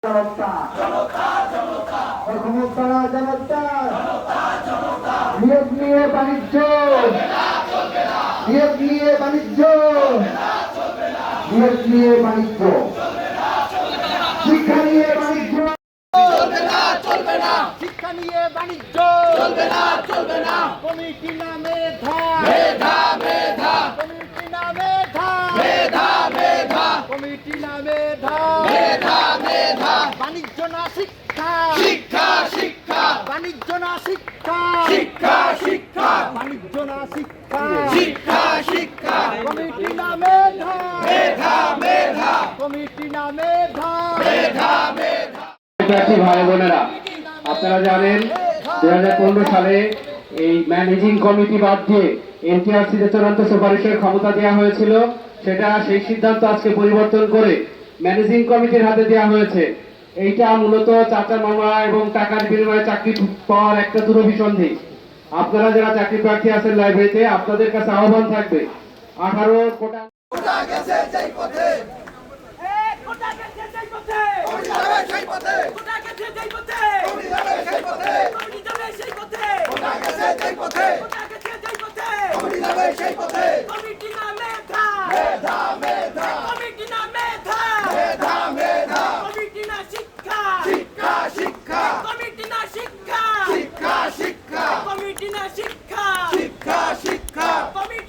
জনতা জনতা জনতা ক্ষমতা জনতা নিয়োগ নিয়ে বাণিজ্য নিয়োগ নিয়ে বাণিজ্য নিয়োগ নিয়ে বাণিজ্য শিক্ষা নিয়ে বাণিজ্য চলবে না চলবে না শিক্ষা নিয়ে বাণিজ্য চলবে না চলবে না কমিটি না মেধা মেধা মেধা কমিটি না মেধা মেধা মেধা কমিটি না মেধা মেধা মেধা বাণিজ্য না শিক্ষা শিক্ষা শিক্ষা বাণিজ্য না শিক্ষা শিক্ষা শিক্ষা বাণিজ্য না শিক্ষা শিক্ষা শিক্ষা কমিটি না মেধা মেধা মেধা কমিটি না মেধা মেধা মেধা শিক্ষার্থী ভাই বোনেরা, আপনারা জানেন 2015 সালে এই ম্যানেজিং কমিটি বাদ দিয়ে এনটিআরসিতে চূড়ান্ত সুপারিশের ক্ষমতা দেওয়া হয়েছিল। সেই সিদ্ধান্ত আজকে পরিবর্তন করে ম্যানেজিং কমিটির হাতে দেওয়া হয়েছে। এইটা মূলত চাচা মামা এবং টাকার বিনিময়ে চাকরি পাওয়ার একটা দুরভিসন্ধি। আপনারা যারা চাকরি প্রার্থী আছেন লাইব্রেরিতে, আপনাদের কাছে আহ্বান থাকবে 18 কোটা কোটা গেছে যেই পথে কোটা গেছে যেই পথে কমিটি যাবে সেই পথে কোটা গেছে যেই পথে কমিটি যাবে সেই পথে কমিটি যাবে সেই পথে কোটা গেছে যেই পথে কোটা গেছে যেই পথে কমিটি যাবে সেই পথে কমিটি না মেধা মেধা মেধা কমিটি না মেধা মেধা মেধা কমিটি না শিক্ষা শিক্ষা শিক্ষা কমিটি না শিক্ষা শিক্ষা শিক্ষা কমিটি না শিক্ষা শিক্ষা শিক্ষা কমিটি